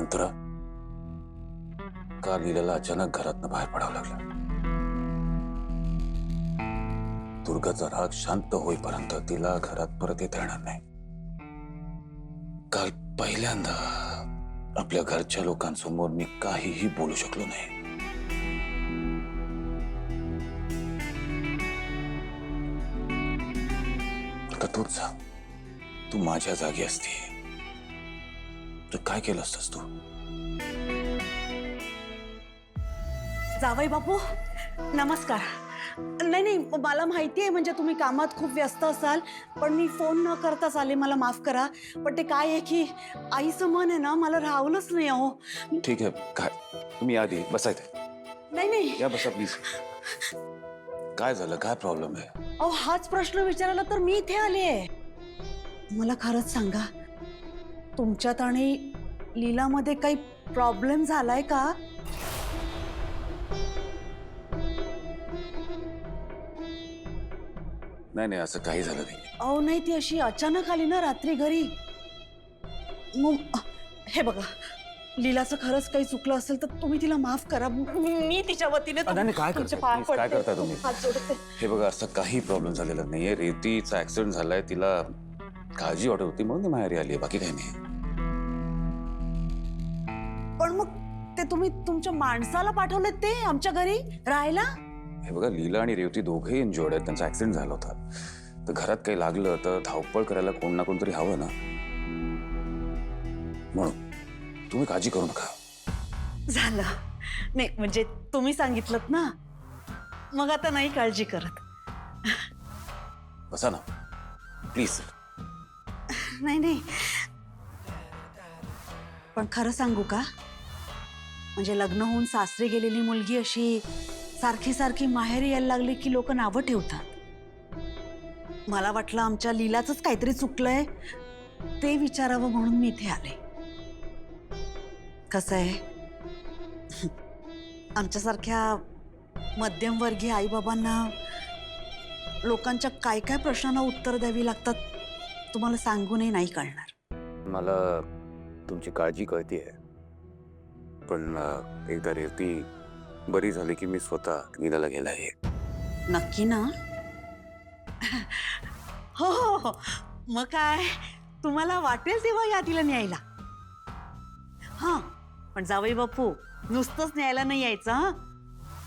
मंत्र का लीलाला अचानक घरातनं बाहेर पडावं लागलं? दुर्गाचा राग शांत होईपर्यंत तिला घरात परत येता येणार नाही. काल पहिल्यांदा आपल्या घरच्या लोकांसमोर मी काहीही बोलू शकलो नाही. आता तूच सांग, तू माझ्या जागी असती तर काय केलं असतस तू? जावई बापू नमस्कार. नाही नाही, मला माहिती आहे म्हणजे तुम्ही कामात खूप व्यस्त असाल, पण मी फोन न करताच आले, मला माफ करा. पण ते काय आहे की आईचं मन आहे ना, मला राहवलंच नाही. अहो ठीक आहे, काय तुम्ही आधी बसायचे. नाही नाही, या बसा प्लीज. काय झालं, काय प्रॉब्लेम आहे? अहो हाच प्रश्न विचारायला तर मी इथे आले आहे. मला खरंच सांगा, तुमच्यात आणि लीलामध्ये काही प्रॉब्लेम झालाय का? नाही नाही, असं काही झालं नाही. अहो नाही, ती अशी अचानक आली ना रात्री घरी. मग हे बघा, लीलाचं खरंच काही चुकलं असेल तर तुम्ही तिला माफ करा. मी तिच्या वतीने नाही, काय तुमचे करताय? पाय Please, काय पडते. करताय तुम्ही? हात जोडते. हे बघा, असं काही प्रॉब्लेम झालेला नाहीये. रेतीचा ऍक्सिडेंट झालाय, तिला काळजी वाटत होती म्हणून ती माहेरी आली, बाकी काही नाही. पण मग ते तुम्ही तुमच्या माणसाला पाठवले ते आमच्या घरी राहायला? हे बघा, लीला आणि रेवती दोघेही इंजोर्ड आहेत. त्यांचा ऍक्सिडेंट झाला होता. तर घरात काही लागलं तर धावपळ करायला कोण ना कोणतरी हवं ना, म्हणून तुम्ही काळजी करू नका. झालं नाही म्हणजे तुम्ही सांगितलं ना, मग आता नाही काळजी करत. बसा ना प्लीज. नाही नाही, पण खरं सांगू का, म्हणजे लग्न होऊन सासरी गेलेली मुलगी अशी सारखी सारखी माहेरी यायला लागली की लोक नावं ठेवतात. मला वाटलं आमच्या लीलाचंच काहीतरी चुकलंय, ते विचारावं म्हणून मी इथे आले. कसं आहे, आमच्यासारख्या मध्यमवर्गीय आईबाबांना लोकांच्या काय काय प्रश्नांना उत्तर द्यावी लागतात तुम्हाला सांगूनही नाही कळणार. मला तुमची काळजी कळतीये, पण एकदा रेवती बरी झाली की मी स्वतः लीलाला घ्यायला येईन. नक्की ना? हो हो हो, मग काय, तुम्हाला वाटेल तेव्हा या तिला न्यायला. हा, पण जावई बापू नुसतंच न्यायला नाही यायचं, हा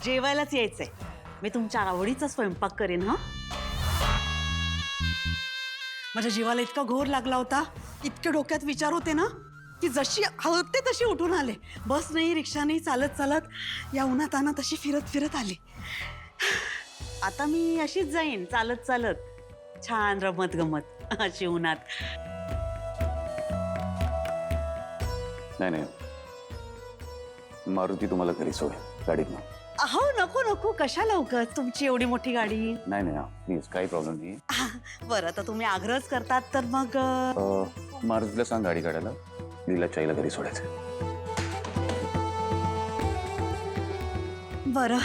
जेवायलाच यायचंय. मी तुमच्या आवडीचा स्वयंपाक करेन. हा, माझ्या जीवाला इतका घोर लागला होता, इतके डोक्यात विचार होते ना, की जशी हळते तशी उठून आले. बस नाही, रिक्षा नाही, चालत चालत या उन्हात आणा तशी फिरत फिरत आले. आता मी अशीच जाईन चालत चालत, छान रमत गमत अशी उन्हात. नाही नाही, मारुती तुम्हाला घरी सोडेल गाडीत ना. अहो नको नको, कशाला उगाच तुमची एवढी मोठी गाडी. नाही नाही, प्लीज, काही प्रॉब्लेम नाही. बरं, आता तुम्ही आग्रहच करतात तर मग मारुतीला सांग गाडी काढायला, लीला चाईला घरी सोडायचं. बरं,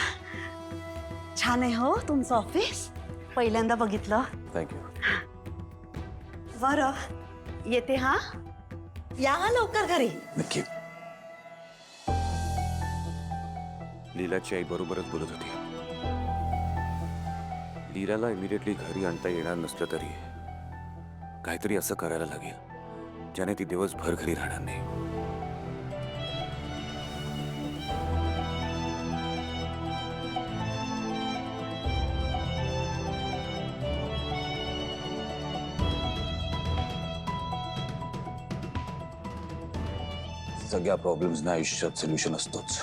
छान आहे हो तुमचं ऑफिस, पहिल्यांदा बघितलं. थँक्यू. बरं, येते. हा, या लवकर घरी. नक्की. लीलाची आई बरोबरच बोलत होती. लीलाला इमिडिएटली घरी आणता येणार नसलं तरी काहीतरी असं करायला लागेल ज्याने ती दिवसभर घरी राहणार नाही. सगळ्या प्रॉब्लेम्सना आयुष्यात सोल्युशन असतोच.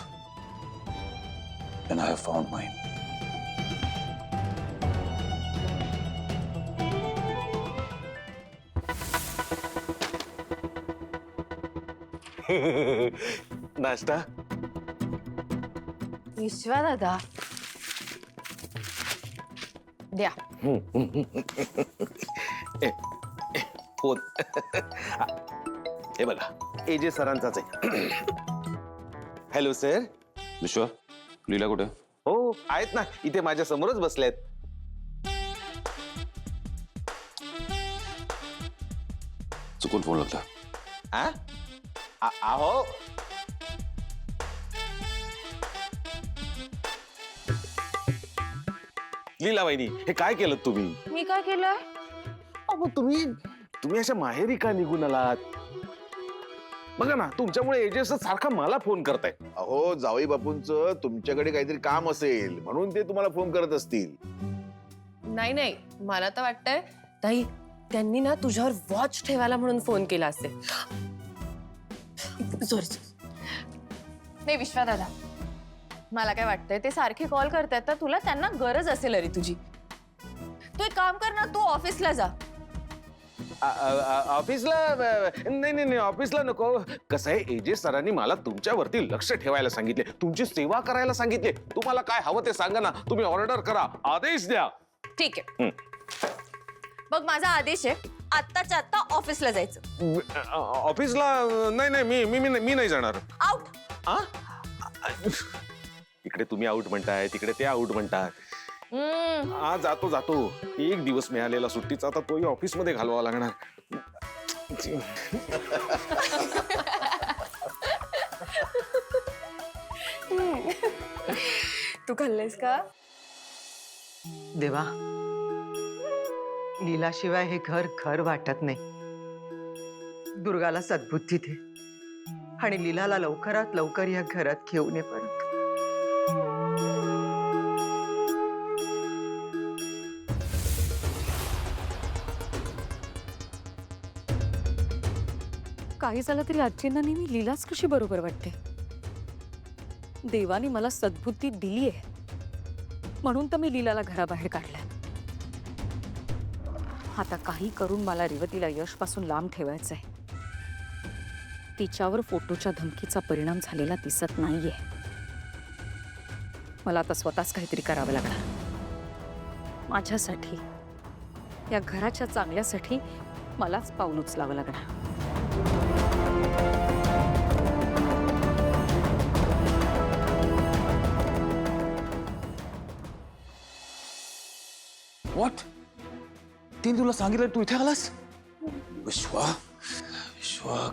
And I have found mine. नाश्ता. विश्वा दादा द्या. हो, हे बघा, एजे सरांचाच आहे. Hello sir. विश्वा, लीला कुठे? हो, आहेत ना, इथे माझ्या समोरच बसल्यात. चुकून फोन लागला. अहो लीला वहिनी हे काय केलं तुम्ही? मी काय केलंय? अहो तुम्ही अशा माहेरी का निघून आलात? बघा ना तुमच्यामुळे एजेस सारखा मला फोन करताय. अहो जावई बापूंचं तुमच्याकडे काहीतरी काम असेल म्हणून ते तुम्हाला फोन करत असतील. नाही नाही, मला तर वाटतंय ताई त्यांनी ना तुझ्यावर वॉच ठेवायला म्हणून फोन केला असेल. सॉरी. नाही विश्वा दादा, मला काय वाटतंय ते सारखे कॉल करतात तर तुला त्यांना गरज असेल अरे तुझी. तू एक काम कर ना, तू ऑफिसला जा. ऑफिसला नाही ऑफिसला नको. कसं आहे एजेस सरांनी मला तुमच्यावरती लक्ष ठेवायला सांगितले, तुमची सेवा करायला सांगितले. तुम्हाला काय हवं ते सांगा ना, तुम्ही ऑर्डर करा, आदेश द्या. ठीक आहे. मग माझा आदेश आहे आत्ताच्या आत्ता ऑफिसला जायचं. ऑफिसला नाही मी नाही जाणार. आउट. आ? इकडे तुम्ही आउट म्हणताय, तिकडे ते आउट म्हणताय. हा जातो. एक दिवस मिळालेला सुट्टीचा आता तोही ऑफिस मध्ये घालवावा लागणार. तू खाल्लेस का? देवा, लीलाशिवाय हे घर घर वाटत नाही. दुर्गाला सद्बुद्धी दे आणि लीलाला लवकरात लवकर या घरात घेऊन ये परत. काही झालं तरी आजींना नेहमी लीलाच कशी बरोबर वाटते. देवाने मला सद्बुद्धी दिली आहे म्हणून तर मी लीलाला घराबाहेर काढलंय. आता काही करून मला रेवतीला यशपासून लांब ठेवायचंय. तिच्यावर फोटोच्या धमकीचा परिणाम झालेला दिसत नाहीये. मला आता स्वतःच काहीतरी करावं लागणार. माझ्यासाठी, या घराच्या चांगल्यासाठी मलाच पाऊल उचलावं लागणार. व्हॉट? तिने तुला सांगितलं तू इथे आलास? विश्वा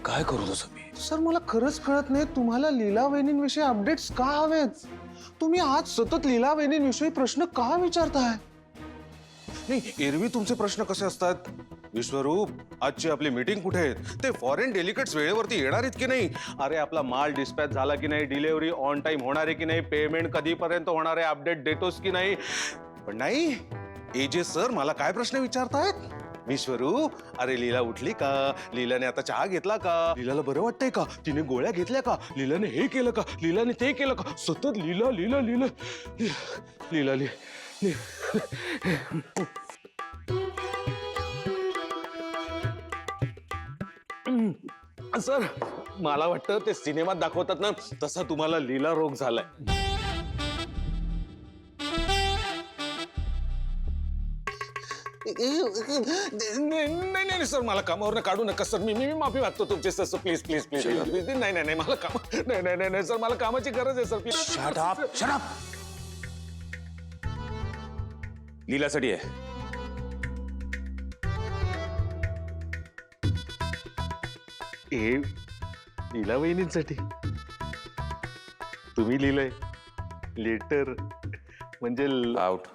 काय करू तसं मी? सर मला खरंच कळत नाही तुम्हाला लीला वहिनींविषयी अपडेट्स का हवेत. तुम्ही आज सतत लीला वहिनींविषयी प्रश्न का विचारताय? नाही एरवी तुमचे प्रश्न कसे असतात? विश्वरूप, आजची आपली मीटिंग कुठे आहे? ते फॉरेन डेलिगेट्स वेळेवरती येणार आहेत की नाही? अरे आपला माल डिस्पॅच झाला की नाही? डिलिव्हरी ऑन टाइम होणार आहे की नाही? पेमेंट कधीपर्यंत होणार आहे? अपडेट देतोस की नाही? पण नाही, एजे सर मला काय प्रश्न विचारतायत? विश्वरूप, अरे लीला उठली का? लीलाने आता चहा घेतला का? लीलाला बरं वाटतंय का? तिने गोळ्या घेतल्या का? लीलाने हे केलं का? लीलाने ते केलं का? सतत लीला लीला लीला लीला लीला. सर मला वाटतं ते सिनेमात दाखवतात ना तसा तुम्हाला लीला रोग झालाय. नाही सर मला कामावर काढू नका सर. मी माफी मागतो तुमचे सर. प्लीज नाही मला काम नाही सर, मला कामाची गरज आहे सर. Please shut up. लीलासाठी आहे. हे लीला वहिनींसाठी तुम्ही लिहिलंय लेटर म्हणजे आउट.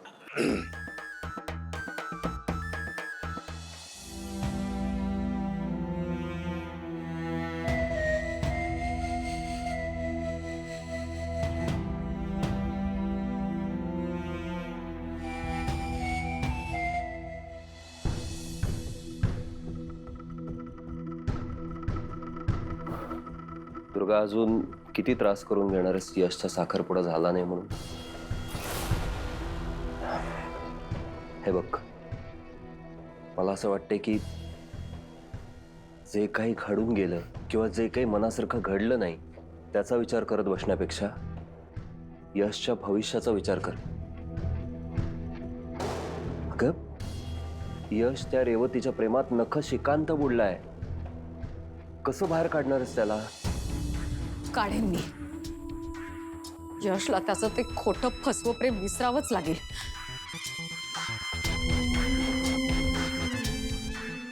दुर्गा अजून किती त्रास करून घेणार आहेस यशचा साखरपुडा झाला नाही म्हणून? हे बघ, मला असं वाटतंय की जे काही घडून गेलं किंवा जे काही मनासारखं घडलं नाही त्याचा विचार करत बसण्यापेक्षा यशच्या भविष्याचा विचार कर. अगं, यश त्या रेवतीच्या प्रेमात नख शिकांत बुडलाय. कसं बाहेर काढणार आहेस त्याला? काढेन मी. यशला त्याचं ते खोटं फसवं प्रेम विसरावंच लागेल.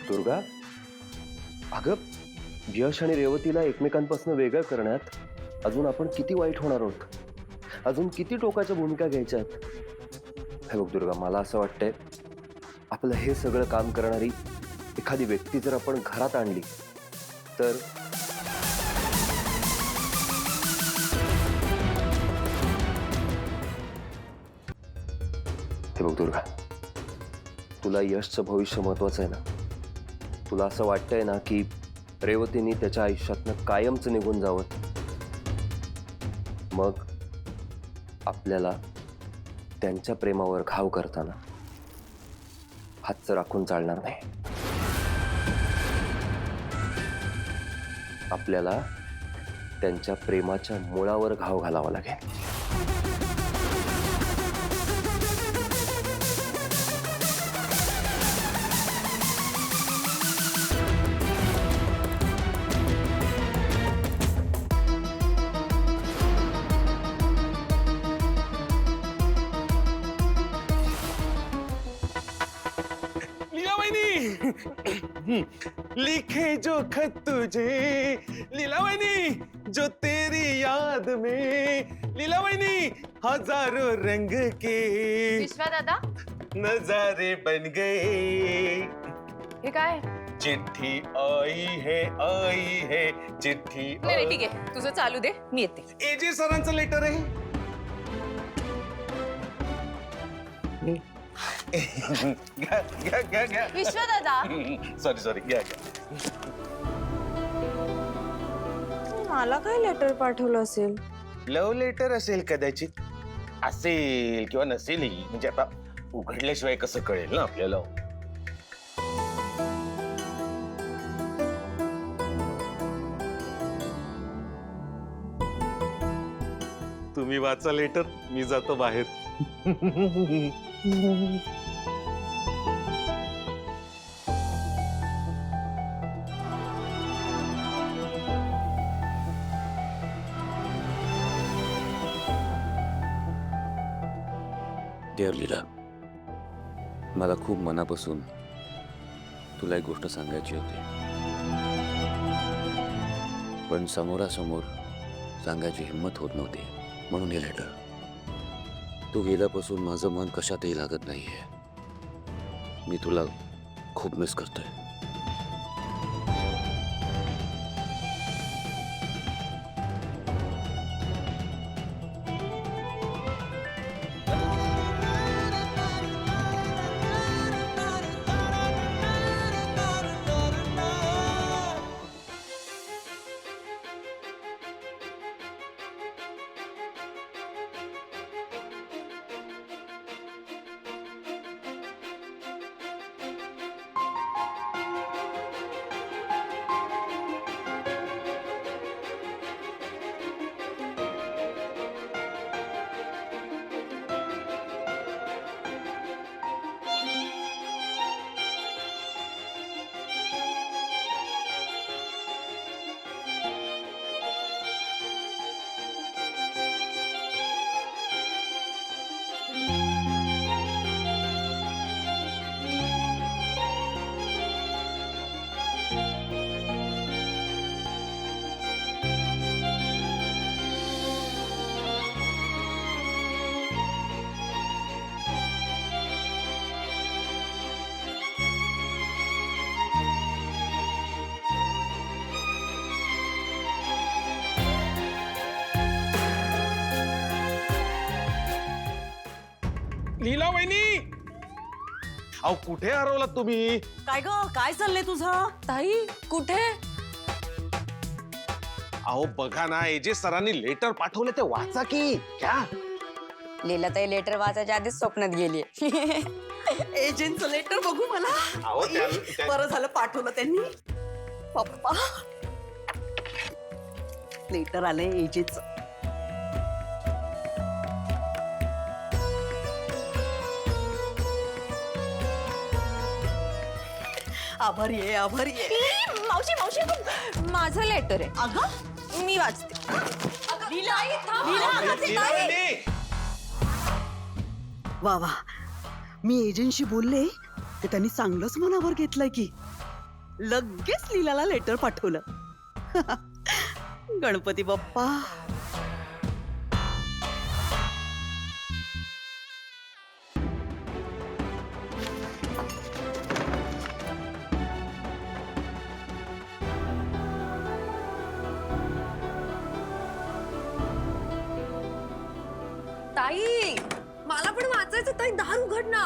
दुर्गा, अगं यश आणि रेवतीला एकमेकांपासून वेगळं करण्यात अजून आपण किती वाईट होणार आहोत. अजून किती टोकाच्या भूमिका घ्यायच्यात. हे बघ दुर्गा, मला असं वाटतंय आपलं हे सगळं काम करणारी एखादी व्यक्ती जर आपण घरात आणली तर हे बघ दुर्गा, तुला यशचं भविष्य महत्वाचं आहे ना? तुला असं वाटतंय ना की रेवतीने त्याच्या आयुष्यातनं कायमचं निघून जावं? मग आपल्याला त्यांच्या प्रेमावर घाव करताना हातचं राखून चालणार नाही. आपल्याला त्यांच्या प्रेमाच्या मुळावर घाव घालावा लागेल. लिखे जो खत तुझे लीलावनी, जो तेरी याद में लीलावनी, हजारों रंग के विश्वादादा, नजारे बन गए. हे काय? चिट्ठी आई है चिट्ठी. नाही ठीक आहे, तुझं चालू दे, मी येते. एजे सरांचं लेटर आहे. घ्या घ्या घ्या घ्या. विश्वादादा, सॉरी घ्या घ्या. मला काय लेटर पाठवलं असेल? लव्ह लेटर असेल कदाचित, असेल किंवा नसेलही, म्हणजे आता उघडल्याशिवाय कसं कळेल ना आपल्याला. तुम्ही वाचा लेटर, मी जातो बाहेर. डिअर लीला, मला खूप मनापासून तुला एक गोष्ट सांगायची होती, पण समोरासमोर सांगायची हिंमत होत नव्हती, म्हणून हे लेटर. तू गेल्यापासून माझं मन कशातही लागत नाहीये. मी तुला खूप मिस करतोय. लीला वहिनी, अहो कुठे हरवलात तुम्ही? काय ग, काय चाललंय तुझं? ताई कुठे? अहो बघा ना, एजे सरांनी लेटर पाठवले, ते वाचा की. क्या? लीलाताई लेटर वाचायच्या आधीच स्वप्नात गेली. एजंटचं लेटर बघू मला. अहो, बरं झालं पाठवलं त्यांनी. पप्पा, लेटर आलंय एजंटचं. आभारी आहे, आभारी आहे. मावशी मावशी, माझं लेटर आहे. अगं मी वाचते. वा वा, मी एजंटशी बोलले तर त्यांनी चांगलंच मनावर घेतलंय की लगेच लीलाला लेटर पाठवलं. गणपती बाप्पा. ताई मला पण वाचायचं. ताई दार उघड ना.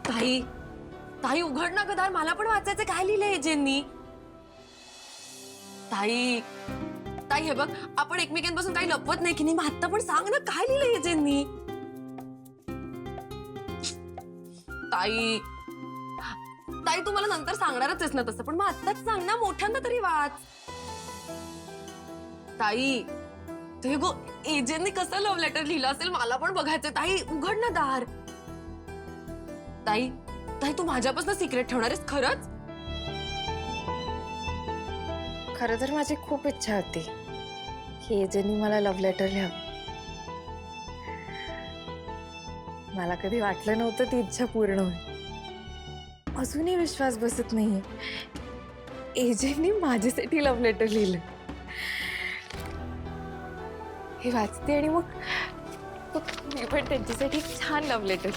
ताई ताई उघड ना ग दार. मला पण वाचायचं. काय लिहिलंय एजेंनी? ताई ताई हे बघ, आपण एकमेकांपासून काही लपवत नाही की नाही. मग आता पण सांग ना, काय लिहिलंय एजेंनी? ताई ताई तू मला नंतर सांगणारच आहेस ना तसं, पण मग आत्ताच सांग ना, मोठ्यांदा तरी वाच. ताई ते गो एजेंटनी कसं लव्ह लेटर लिहिलं असेल मला पण बघायचं. ताई उघड ना दार. ताई ताई तू माझ्यापासून सिक्रेट ठेवणार आहेस खरंच? खरं तर माझी खूप इच्छा होती की एजेंटनी मला लव्ह लेटर लिहावं. मला कधी वाटलं नव्हतं ती इच्छा पूर्ण होईल. अजूनही विश्वास बसत नाहीये एजेंटनी माझ्यासाठी लव्ह लेटर लिहिलं. हे वाचते आणि मग मी पण त्यांच्यासाठी छान लव्ह लेटर.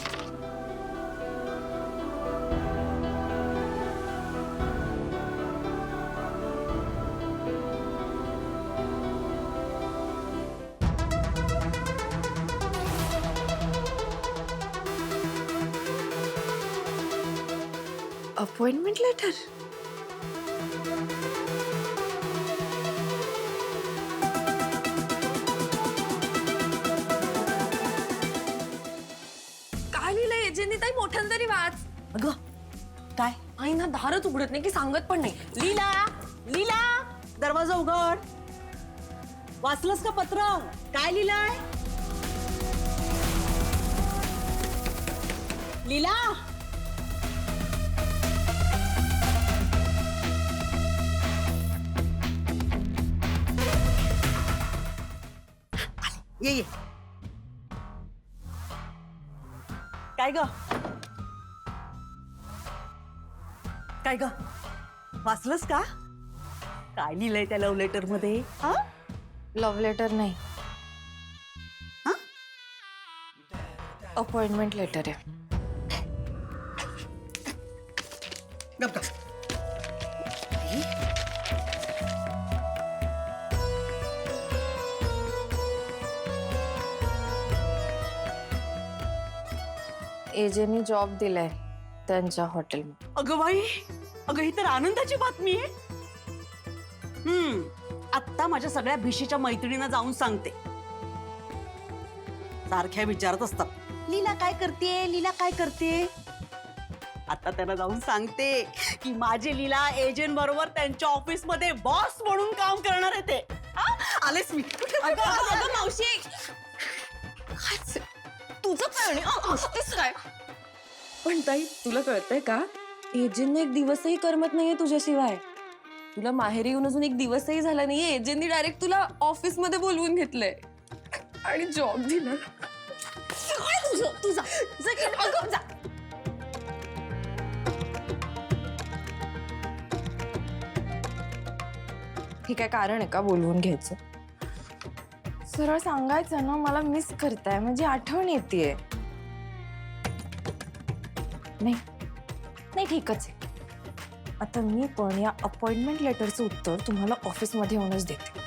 Appointment letter. काय लिहिलंय एजेंटनी? ताई मोठ्यानं तरी वाच. अगं काय? आई ना दारच उघडत नाही की सांगत पण नाही. लीला लीला दरवाजा उघड. वाचलंस का पत्र? काय लिहिलंय? लीला ये. काय ग? काय ग? वाचलंस का? काय लिहिलंय त्या लव्ह लेटर मध्ये? हा? लव्ह लेटर नाही, हा? अपॉइंटमेंट लेटर आहे. गप गप. एजेंटनी जॉब दिलाय त्यांच्या हॉटेलमध्ये. अगं बाई, अगं ही तर आनंदाची बातमी आहे. आत्ता माझ्या सगळ्या भिशीच्या मैत्रिणींना जाऊन सांगते. सारख्या विचारत असतात, लीला काय करते, लीला काय करते. आता त्यांना जाऊन सांगते की माझी लीला एजंट बरोबर त्यांच्या ऑफिस मध्ये बॉस म्हणून काम करणार आहे ते. आलेच मी. अगं मावशी, तुझं काय असतेस काय? पण ताई तुला कळतंय का, एजंटने एक दिवसही करमत नाहीये तुझ्याशिवाय. तुला माहेरी येऊन अजून एक दिवसही झाला नाहीये. एजंटनी डायरेक्ट तुला ऑफिस मध्ये बोलवून घेतलंय आणि जॉब दिला. तुझा जा. हे काय कारण आहे का बोलवून घ्यायचं? सरळ सांगायचं ना, मला मिस करताय म्हणजे आठवण येतेय. नाही ठीकच आहे. आता मी पण या अपॉइंटमेंट लेटरचं उत्तर तुम्हाला ऑफिसमध्ये येऊनच देते.